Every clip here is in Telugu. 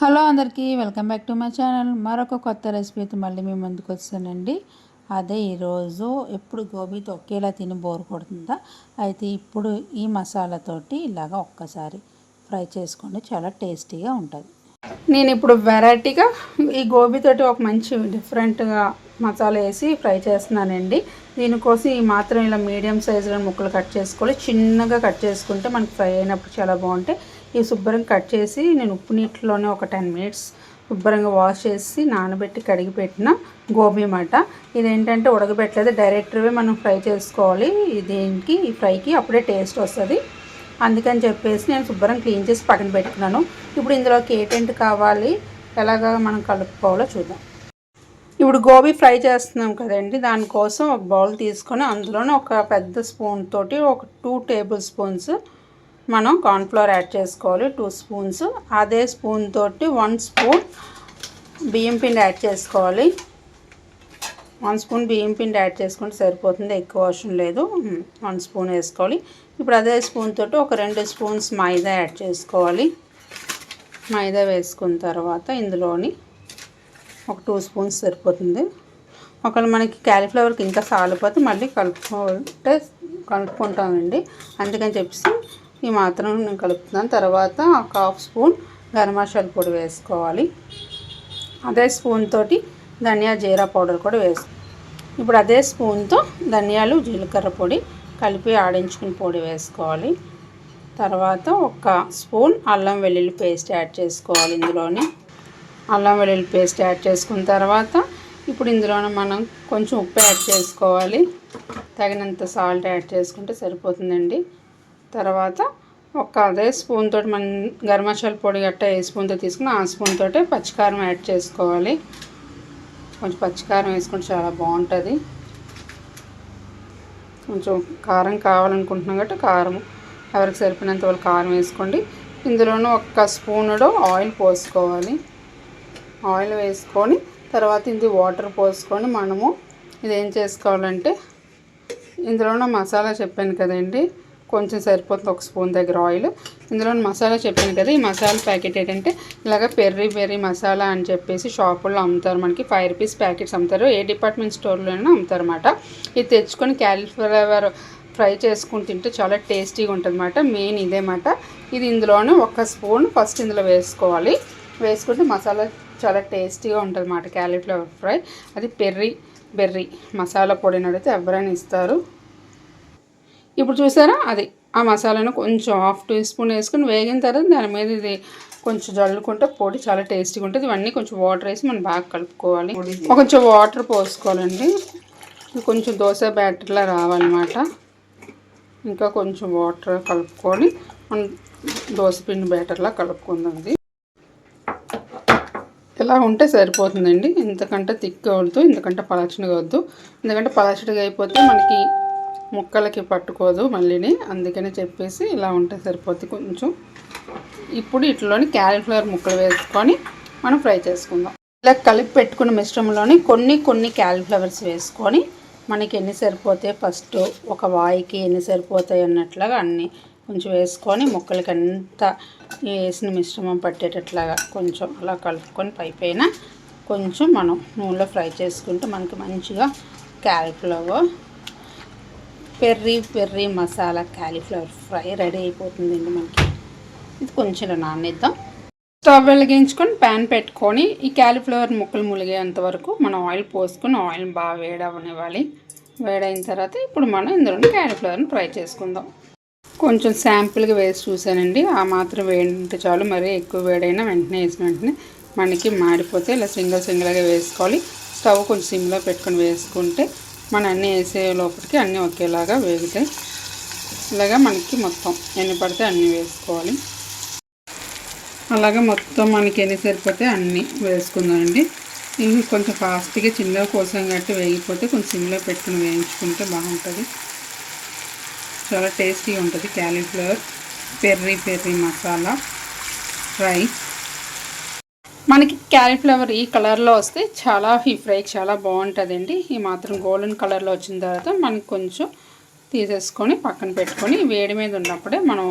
హలో అందరికీ welcome back to my channel. మరొక కొత్త రెసిపీతో మళ్ళీ మీ ముందుకు వచ్చానండి. అదే ఈరోజు ఎప్పుడు గోబీతో ఒకేలా తిని బోర్ కొడుతుందా, అయితే ఇప్పుడు ఈ మసాలాతోటి ఇలాగా ఒక్కసారి ఫ్రై చేసుకోండి, చాలా టేస్టీగా ఉంటుంది. నేను ఇప్పుడు వెరైటీగా ఈ గోబీతోటి ఒక మంచి డిఫరెంట్గా మసాలా వేసి ఫ్రై చేస్తున్నానండి. దీనికోసం ఈ మాత్రం ఇలా మీడియం సైజులో ముక్కలు కట్ చేసుకోవాలి. చిన్నగా కట్ చేసుకుంటే మనకి ఫ్రై అయినప్పుడు చాలా బాగుంటాయి. ఈ శుభ్రంగా కట్ చేసి నేను ఉప్పు నీటిలోనే ఒక 10 మినిట్స్ శుభ్రంగా వాష్ చేసి నానబెట్టి కడిగి పెట్టిన గోబీ మాట. ఇదేంటంటే ఉడకబెట్టలేదు, డైరెక్ట్గా మనం ఫ్రై చేసుకోవాలి. దీనికి ఈ ఫ్రైకి అప్పుడే టేస్ట్ వస్తుంది. అందుకని చెప్పేసి నేను శుభ్రంగా క్లీన్ చేసి పక్కన పెట్టుకున్నాను. ఇప్పుడు ఇందులోకి ఏంటంటే కావాలి, ఎలాగా మనం కలుపుకోవాలో చూద్దాం. ఇప్పుడు గోబీ ఫ్రై చేస్తున్నాం కదండి, దానికోసం ఒక బౌల్ తీసుకొని అందులోనే ఒక పెద్ద స్పూన్ తోటి ఒక 2 టేబుల్ స్పూన్స్ మనం కార్న్ఫ్లవర్ యాడ్ చేసుకోవాలి. 2 స్పూన్స్. అదే స్పూన్ తోటి 1 స్పూన్ బియ్యం పిండి యాడ్ చేసుకోవాలి. 1 స్పూన్ బియ్యం పిండి యాడ్ చేసుకుంటే సరిపోతుంది, ఎక్కువ అవసరం లేదు. 1 స్పూన్ వేసుకోవాలి. ఇప్పుడు అదే స్పూన్ తోటి ఒక 2 స్పూన్స్ మైదా యాడ్ చేసుకోవాలి. మైదా వేసుకున్న తర్వాత ఇందులోని ఒక 2 స్పూన్స్ సరిపోతుంది. ఒకవేళ మనకి క్యాలీఫ్లవర్కి ఇంకా సాలిపోతే మళ్ళీ కలుపుకుంటామండి. అందుకని చెప్పేసి ఈ మాత్రం నేను కలుపుతున్నాను. తర్వాత ఒక 1/2 స్పూన్ గరం మసాలా పొడి వేసుకోవాలి. అదే స్పూన్ తోటి ధనియా జీరా పౌడర్ కూడా ఇప్పుడు అదే స్పూన్తో ధనియాలు జీలకర్ర పొడి కలిపి ఆడించుకుని పొడి వేసుకోవాలి. తర్వాత ఒక స్పూన్ అల్లం వెల్లుల్లి పేస్ట్ యాడ్ చేసుకోవాలి. ఇందులోని అల్లం వెల్లుల్లి పేస్ట్ యాడ్ చేసుకున్న తర్వాత ఇప్పుడు ఇందులోనే మనం కొంచెం ఉప్పు యాడ్ చేసుకోవాలి. తగినంత సాల్ట్ యాడ్ చేసుకుంటే సరిపోతుందండి. తర్వాత అదే స్పూన్ తోటి మనం గరం మసాలా పొడి గట్ట ఏ స్పూన్తో తీసుకుని ఆ స్పూన్ తోటి పచ్చికారం యాడ్ చేసుకోవాలి. కొంచెం పచ్చికారం వేసుకుంటే చాలా బాగుంటుంది. కొంచెం కారం కావాలనుకుంటున్నాం కాబట్టి కారం ఎవరికి సరిపోయినంత వాళ్ళు కారం వేసుకోండి. ఇందులోనూ 1 స్పూనుడు ఆయిల్ పోసుకోవాలి. ఆయిల్ వేసుకొని తర్వాత ఇది వాటర్ పోసుకొని మనము ఇదేం చేసుకోవాలంటే ఇందులోనే మసాలా చెప్పాను కదండి, కొంచెం సరిపోతుంది 1 స్పూన్ దగ్గర ఆయిల్. ఇందులో మసాలా చెప్పాను కదా, ఈ మసాలా ప్యాకెట్ ఏంటంటే ఇలాగ పెర్రీ మసాలా అని చెప్పేసి షాపుల్లో అమ్ముతారు. మనకి 5 రూపీస్ ప్యాకెట్స్ అమ్ముతారు. ఏ డిపార్ట్మెంట్ స్టోర్లోనైనా అమ్ముతారు అన్నమాట. ఇది తెచ్చుకొని క్యాలీఫ్లవర్ ఫ్రై చేసుకుని తింటే చాలా టేస్టీగా ఉంటుంది అన్నమాట. మెయిన్ ఇదే మాట. ఇది ఇందులోనే 1 స్పూన్ ఫస్ట్ ఇందులో వేసుకోవాలి. వేసుకుంటే మసాలా చాలా టేస్టీగా ఉంటుంది అన్నమాట క్యాలీఫ్లవర్ ఫ్రై. అది బెర్రీ మసాలా పొడిని అడిగితే ఎవరైనా ఇస్తారు. ఇప్పుడు చూసారా, అది ఆ మసాలాను కొంచెం 1/2 టీ స్పూన్ వేసుకుని వేగిన తర్వాత దాని మీద ఇది కొంచెం జల్లుకుంటే పొడి చాలా టేస్టీగా ఉంటుంది. ఇవన్నీ కొంచెం వాటర్ వేసి మనం బాగా కలుపుకోవాలి. కొంచెం వాటర్ పోసుకోవాలండి. కొంచెం దోశ బ్యాటర్లా రావాలన్నమాట. ఇంకా కొంచెం వాటర్ కలుపుకొని మనం దోశ పిండి బ్యాటర్లా కలుపుకుందండి. ఇలా ఉంటే సరిపోతుందండి. ఇంతకంటే థిక్గా వద్దు, ఇంతకంటే పలచడిగా వద్దు. ఎందుకంటే పలచడిగా అయిపోతే మనకి ముక్కలకి పట్టుకోదు మళ్ళీని. అందుకని చెప్పేసి ఇలా ఉంటే సరిపోతుంది కొంచెం. ఇప్పుడు ఇట్లోని క్యాలీఫ్లవర్ ముక్కలు వేసుకొని మనం ఫ్రై చేసుకుందాం. ఇలా కలిపి పెట్టుకున్న మిశ్రమంలోని కొన్ని క్యాలీఫ్లవర్స్ వేసుకొని మనకి ఎన్ని సరిపోతాయి, ఫస్ట్ ఒక వాయికి ఎన్ని సరిపోతాయి అన్నట్లుగా అన్నీ కొంచెం వేసుకొని ముక్కలకి అంతా వేసిన మిశ్రమం పట్టేటట్లాగా కొంచెం అలా కలుపుకొని పైన కొంచెం మనం నూనెలో ఫ్రై చేసుకుంటే మనకి మంచిగా cauliflower Perry masala cauliflower fry ready అయిపోతుందండి మనకి. ఇది కొంచెం నానేద్దాం. స్టవ్ వెలిగించుకొని ప్యాన్ పెట్టుకొని ఈ క్యాలీఫ్లవర్ ముక్కలు ములిగేంత వరకు మనం ఆయిల్ పోసుకొని ఆయిల్ బాగా వేడవనివ్వాలి. వేడైన తర్వాత ఇప్పుడు మనం ఇందులో క్యాలీఫ్లవర్ని ఫ్రై చేసుకుందాం. కొంచెం శాంపుల్గా వేసి చూసానండి, ఆ మాత్రం వేడింటే చాలు. మరీ ఎక్కువ వేడైనా వెంటనే వేసిన వెంటనే మనకి మాడిపోతే ఇలా సింగిల్గా వేసుకోవాలి. స్టవ్ కొంచెం సిమ్లో పెట్టుకొని వేసుకుంటే మనం అన్నీ వేసే లోపలికి అన్నీ ఒకేలాగా వేగుతాయి. ఇలాగా మనకి మొత్తం ఎన్ని పడితే అన్నీ వేసుకోవాలి. అలాగే మొత్తం మనకి ఎన్ని సరిపోతే అన్నీ వేసుకుందామండి. ఇవి కొంచెం ఫాస్ట్గా చిన్నగా కోసం కట్టి వేగిపోతే కొంచెం సిమ్లో పెట్టుకుని వేయించుకుంటే బాగుంటుంది. చాలా టేస్టీగా ఉంటుంది క్యాలీఫ్లవర్ పెర్రీ మసాలా ఫ్రై. మనకి క్యాలీఫ్లవర్ ఈ కలర్లో వస్తే ఈ ఫ్రైకి చాలా బాగుంటుందండి. ఈ మాత్రం గోల్డెన్ కలర్లో వచ్చిన తర్వాత మనకి కొంచెం తీసేసుకొని పక్కన పెట్టుకొని వేడి మీద ఉన్నప్పుడే మనం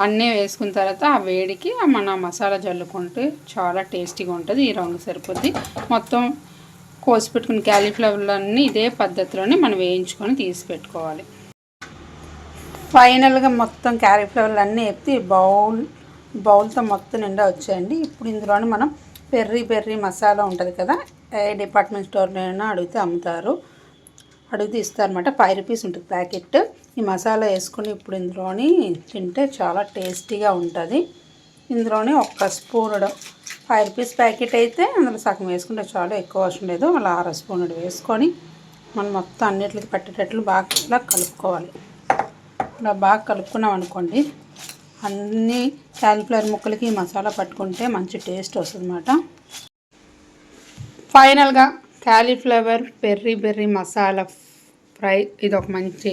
అన్నీ వేసుకున్న తర్వాత ఆ వేడికి మన మసాలా జల్లుకుంటే చాలా టేస్టీగా ఉంటుంది. ఈ రంగు సరిపోద్ది. మొత్తం కోసి పెట్టుకున్న క్యాలీఫ్లవర్లన్నీ ఇదే పద్ధతిలోనే మనం వేయించుకొని తీసి పెట్టుకోవాలి. ఫైనల్గా మొత్తం క్యాలీఫ్లవర్లు అన్నీ ఎత్తి బౌల్తో మొత్తం నిండా వచ్చాయండి. ఇప్పుడు ఇందులోనే మనం పెర్రీ మసాలా ఉంటుంది కదా, ఏ డిపార్ట్మెంట్ స్టోర్లో అయినా అడిగితే అమ్ముతారు, అడిగితే ఇస్తారనమాట. 5 రూపీస్ ఉంటుంది ప్యాకెట్. ఈ మసాలా వేసుకొని ఇప్పుడు ఇందులోని తింటే చాలా టేస్టీగా ఉంటుంది. ఇందులోని 1 స్పూనుడు 5 రూపీస్ ప్యాకెట్ అయితే అందులో సగం వేసుకుంటే చాలా, ఎక్కువ అవసరం లేదు. అలా 1/2 స్పూనుడు వేసుకొని మనం మొత్తం అన్నిటికి పట్టేటట్లు బాగా ఇలా కలుపుకోవాలి. ఇలా బాగా కలుపుకున్నాం అనుకోండి, అన్ని క్యాలీఫ్లవర్ ముక్కలకి మసాలా పట్టుకుంటే మంచి టేస్ట్ వస్తుంది అన్నమాట. ఫైనల్గా క్యాలీఫ్లవర్ బెర్రీ మసాలా ఫ్రై ఇది ఒక మంచి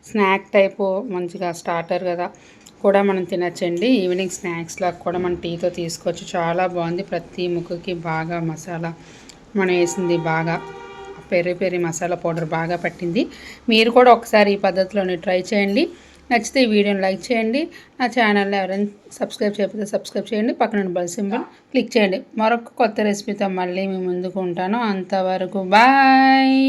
స్నాక్ టైపు, మంచిగా స్టార్టర్ కదా కూడా మనం తినచ్చండి. ఈవినింగ్ స్నాక్స్లా కూడా మనం టీతో తీసుకోవచ్చు. చాలా బాగుంది. ప్రతి ముక్కకి బాగా మసాలా మనం వేసింది బాగా పెరి మసాలా పౌడర్ బాగా పట్టింది. మీరు కూడా ఒకసారి ఈ పద్ధతిలోనే ట్రై చేయండి. నచ్చితే ఈ వీడియోని లైక్ చేయండి. నా ఛానల్ని ఎవరైనా సబ్స్క్రైబ్ చేయకపోతే సబ్స్క్రైబ్ చేయండి. పక్కన బెల్ సింబల్ క్లిక్ చేయండి. మరొక కొత్త రెసిపీతో మళ్ళీ మీ ముందుకు ఉంటాను. అంతవరకు బాయ్.